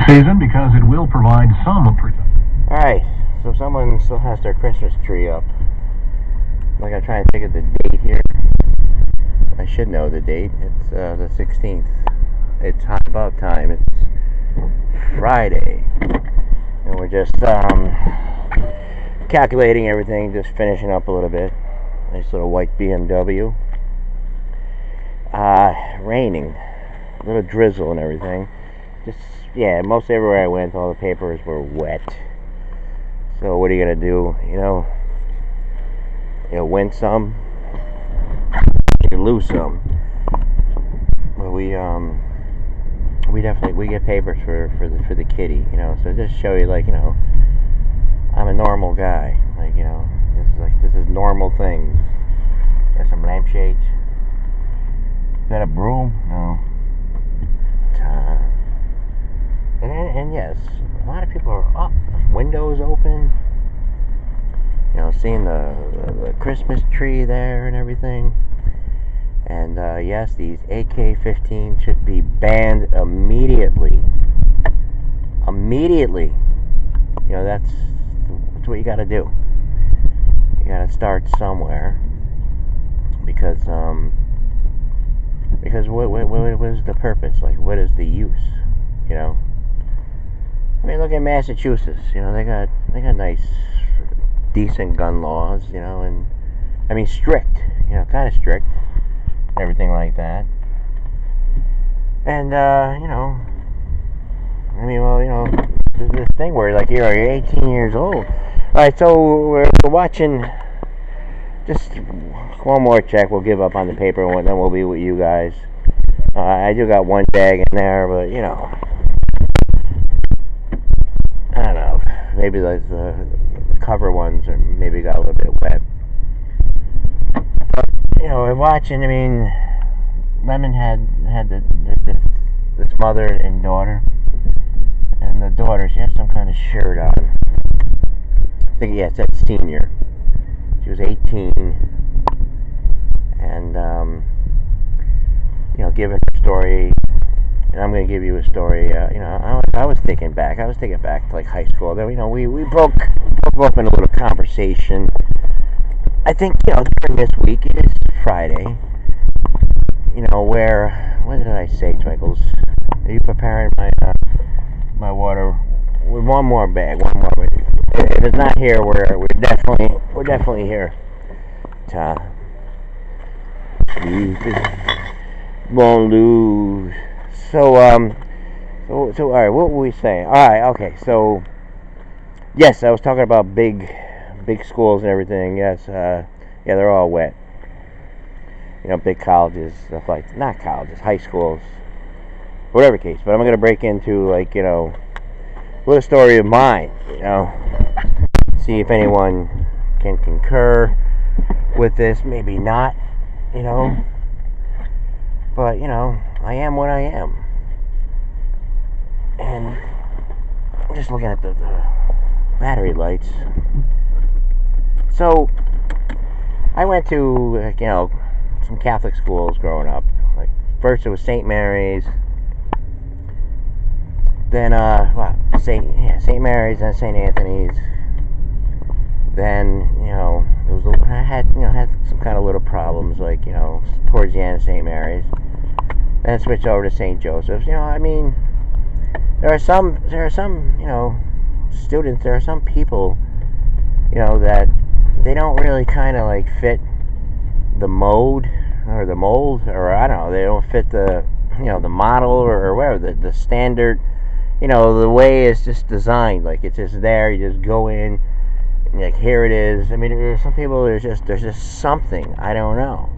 season because it will provide some protection. Alright, so someone still has their Christmas tree up. Like, I'm trying to think of the date here. I should know the date. It's the 16th. It's hot about time. It's Friday. And we're just calculating everything, just finishing up a little bit. Nice little white BMW. Raining. A little drizzle and everything. Just, yeah, most everywhere I went, all the papers were wet. So what are you gonna do? You win some, you lose some. But we definitely get papers for the kitty, So just show you, like, I'm a normal guy. Like, this is normal things. There's some lampshades. Is that a broom? No. And yes, a lot of people are up, windows open. Seeing the Christmas tree there and everything. And yes, these AK-15 should be banned immediately. Immediately. That's what you got to do. You got to start somewhere. Because what is the purpose? Like, what is the use? I mean, look at Massachusetts. They got nice, decent gun laws. And I mean, strict. Kind of strict. Everything like that. And I mean, well, this thing where, like, you're 18 years old. Alright, so we're watching. Just one more check. We'll give up on the paper, and then we'll be with you guys. I do got one bag in there, but I don't know. Maybe like the cover ones, or maybe got a little bit wet. But we're watching. I mean, Lemon had this mother and daughter, and the daughter, she had some kind of shirt on. I think, yeah, it said senior. She was 18, and giving her story, and I'm going to give you a story. I was thinking back. I was thinking back to, like, high school. Then we broke up in a little conversation. I think during this week, it is Friday. What did I say, Twinkles? Are you preparing my water with one more bag? One more. If it's not here, we're definitely here. Won't lose. So all right. What were we saying? All right. Okay. So yes, I was talking about big schools and everything. Yes. Yeah, they're all wet. Big colleges, stuff like, not colleges, high schools, whatever case. But I'm gonna break into, like, a little story of mine. See if anyone can concur with this. Maybe not. But I am what I am. And I'm just looking at the battery lights. So I went to some Catholic schools growing up. Like, first it was St. Mary's, then St. Mary's, then St. Anthony's. Then I had some kind of little problems, like towards the end of St. Mary's. Then I switched over to St. Joseph's. I mean, there are some students, there are some people, that they don't really kind of, like, fit the mold, or I don't know, they don't fit the the model, or whatever, the standard, the way it's just designed. Like, it's just there, you just go in, and, like, here it is. I mean, there's some people, there's just something, I don't know.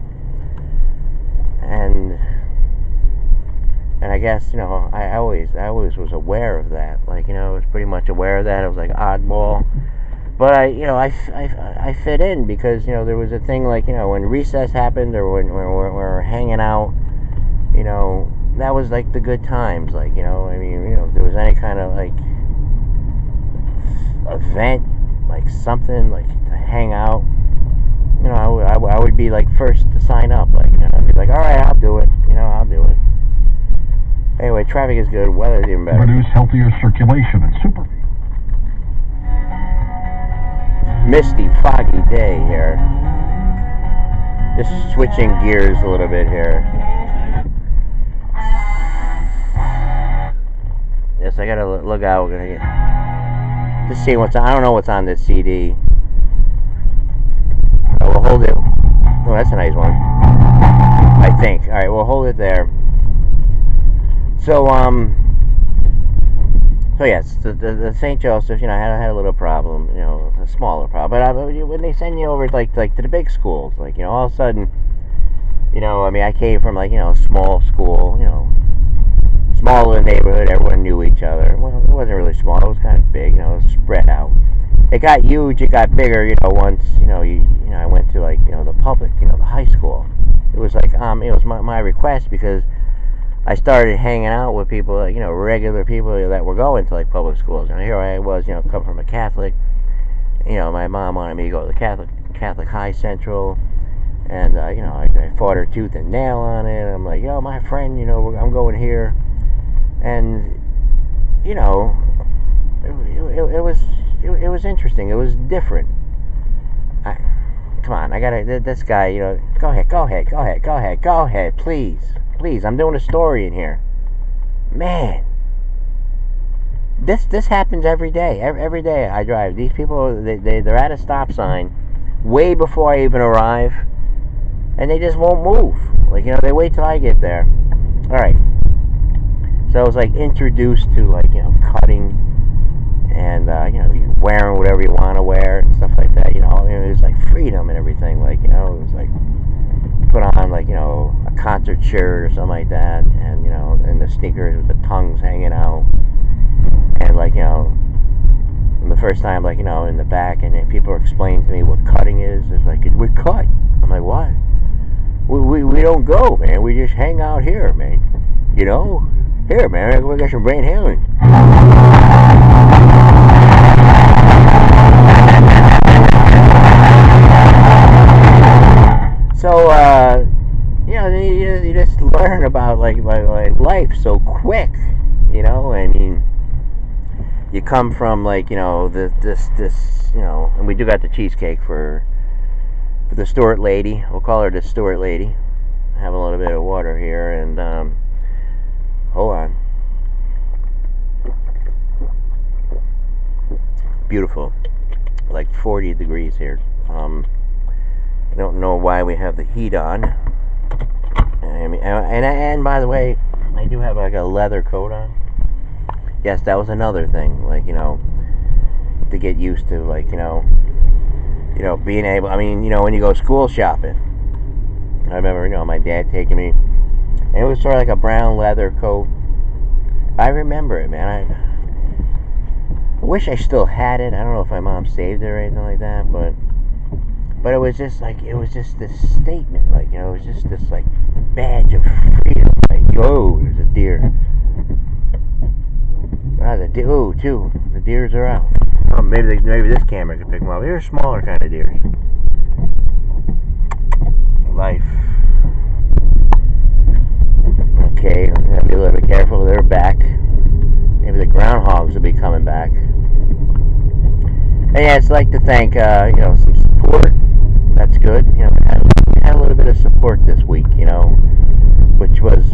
And I guess, I always was aware of that. Like, I was pretty much aware of that. I was like oddball. But I fit in because, there was a thing, like, when recess happened, or when we were hanging out, that was, like, the good times. Like, I mean, if there was any kind of, like, event, like something, like, to hang out, I would be, like, first to sign up. Like, I'd be like, all right, I'll do it. I'll do it. Anyway, way, traffic is good, weather is even better. Produce healthier circulation and super. Misty, foggy day here. Just switching gears a little bit here. Yes, I gotta look out. Just see what's on. I don't know what's on this CD. We'll hold it. Oh, that's a nice one. I think. All right, we'll hold it there. So yes, the St. Joseph's, I had a little problem, a smaller problem. But when they send you over like to the big schools, all of a sudden, I came from small school, small little neighborhood, everyone knew each other. Well, it wasn't really small, it was kind of big, it was spread out. It got huge, it got bigger, once, I went to the public, the high school. It was it was my request because I started hanging out with people, regular people that were going to public schools. And here I was, come from a Catholic. My mom wanted me to go to the Catholic High Central, and I fought her tooth and nail on it. I'm like, my friend, I'm going here, and it was interesting. It was different. Come on, I gotta. This guy, go ahead, please. I'm doing a story in here. Man, this happens every day. Every day I drive. These people, they're at a stop sign way before I even arrive, and they just won't move. They wait till I get there. All right. So I was introduced to cutting and wearing whatever you want to wear and stuff like that. It was freedom and everything. It was put on a concert shirt or something like that, and and the sneakers with the tongues hanging out, and the first time in the back, and then people are explaining to me what cutting is. It's we cut. I'm like, what? We don't go, man. We just hang out here, man. Here, man, we got some brain healing. So, you just learn about life so quick, I mean, you come from this, and we do got the cheesecake for the Stewart lady. We'll call her the Stewart lady. Have a little bit of water here, and hold on. Beautiful, 40 degrees here. I don't know why we have the heat on. And by the way, I do have a leather coat on. Yes, that was another thing, to get used to, being able. I mean, when you go school shopping. I remember, my dad taking me, and it was sort of like a brown leather coat. I remember it, man. I wish I still had it. I don't know if my mom saved it or anything like that, but it was just this statement, it was just this badge of freedom, oh, there's a deer. The deers are out. Oh, maybe this camera can pick them up. They're smaller kind of deers. Life. Okay, I'm gonna be a little bit careful. They're back. Maybe the groundhogs will be coming back. And yeah, it's to thank some support. That's good. We had a little bit of support this week. Which was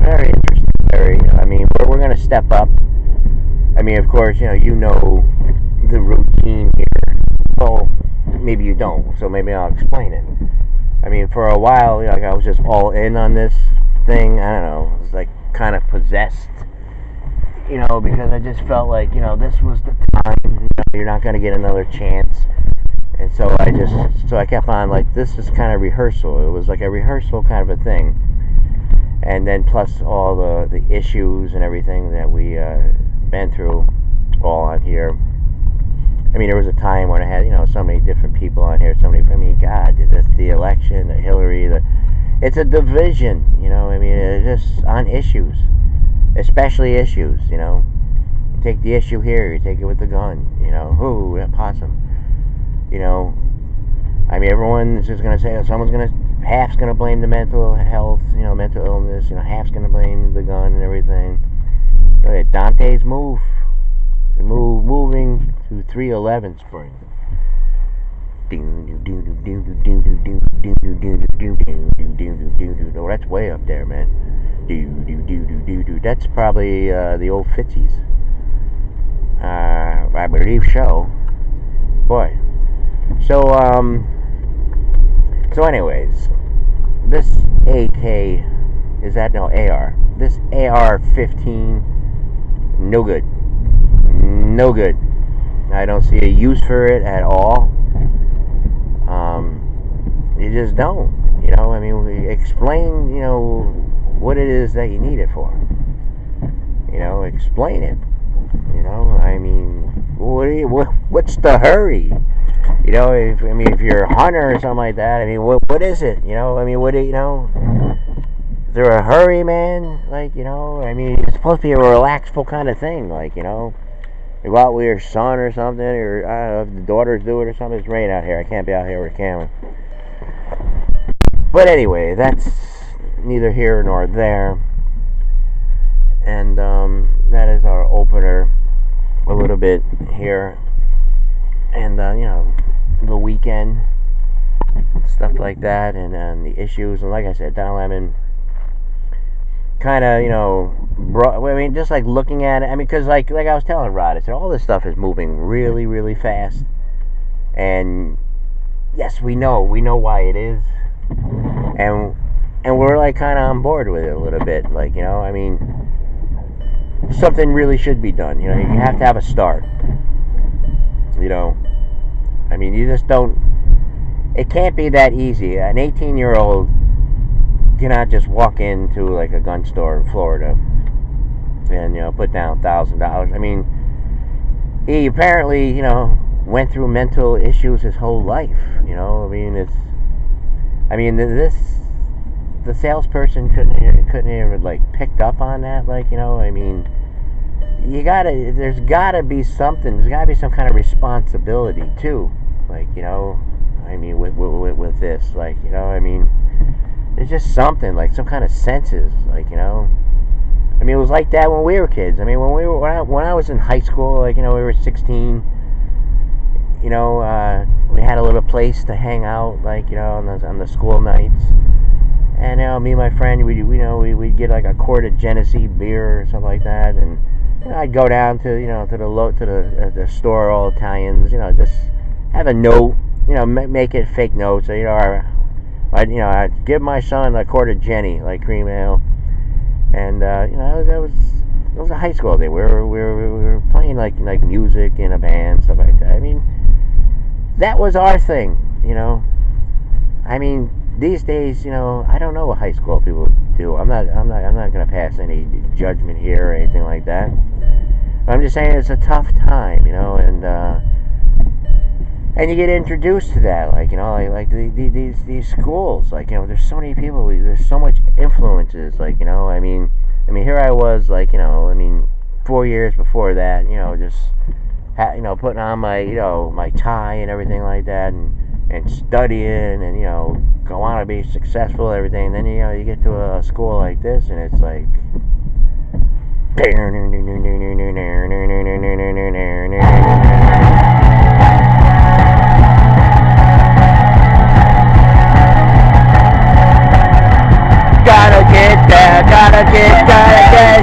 very interesting. I mean, we're going to step up. I mean, of course, the routine here. Well, maybe you don't, so maybe I'll explain it. I mean, for a while, I was just all in on this thing. I don't know. It was kind of possessed. Because I just felt this was the time. You're not going to get another chance. And so I kept on this is kind of rehearsal. It was a rehearsal kind of a thing. And then plus all the issues and everything that we been through all on here. I mean, there was a time when I had, so many different people on here. God, the election, the Hillary, it's a division, I mean, it's just on issues. Especially issues, You take the issue here, you take it with the gun, ooh, that possum. I mean, everyone's just going to say, someone's going to half's gonna blame the mental health, mental illness, half's gonna blame the gun and everything. Dante's moving to 311 Spring. Oh, that's way up there, man. That's probably the old Fitzies. I believe so. Boy. So anyways, this AK AR. This AR-15, no good. No good. I don't see a use for it at all. You just don't. Explain, what it is that you need it for. Explain it. What's the hurry? If you're a hunter or something like that, what is it? Is there a hurry, man? It's supposed to be a relaxful kind of thing, you go out with your son or something, or I don't know if the daughters do it or something. It's raining out here. I can't be out here with a camera. But anyway, that's neither here nor there. And that is our opener a little bit here. And, the weekend, stuff like that, and the issues. And like I said, Don Lemon kind of, just like looking at it. Because like I was telling Rod, I said all this stuff is moving really, really fast. And yes, we know why it is. And we're like kind of on board with it a little bit. Something really should be done. You have to have a start. You just don't. It can't be that easy. An 18-year-old cannot just walk into like a gun store in Florida and put down $1,000. He apparently went through mental issues his whole life. The salesperson couldn't even like picked up on that. There's gotta be something. There's gotta be some kind of responsibility too. With this, there's just something, like some kind of senses, it was like that when we were kids. When I was in high school, we were 16. We had a little place to hang out, on the school nights. And me and my friend, we'd get like a quart of Genesee beer or something like that, and I'd go down to the store, all Italians, just have a note, make it fake notes. I'd give my son a quart of Jenny, like cream ale, and that was a high school day. We were playing like music in a band, stuff like that. That was our thing, These days, I don't know what high school people do. I'm not gonna pass any judgment here or anything like that. But I'm just saying it's a tough time, and you get introduced to that, these schools, there's so many people, there's so much influences, here I was, 4 years before that, just putting on my my tie and everything like that, and studying, and go on to be successful and everything. Then you get to a school like this, and it's like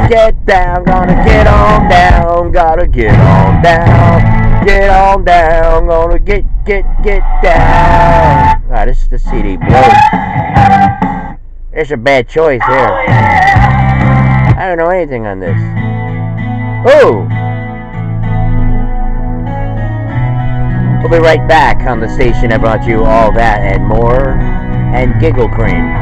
get down, gonna get on down, gotta get on down, gonna get down. This is the CD blows. It's a bad choice here. I don't know anything on this. Oh! We'll be right back on the station that brought you all that and more, and Giggle Cream.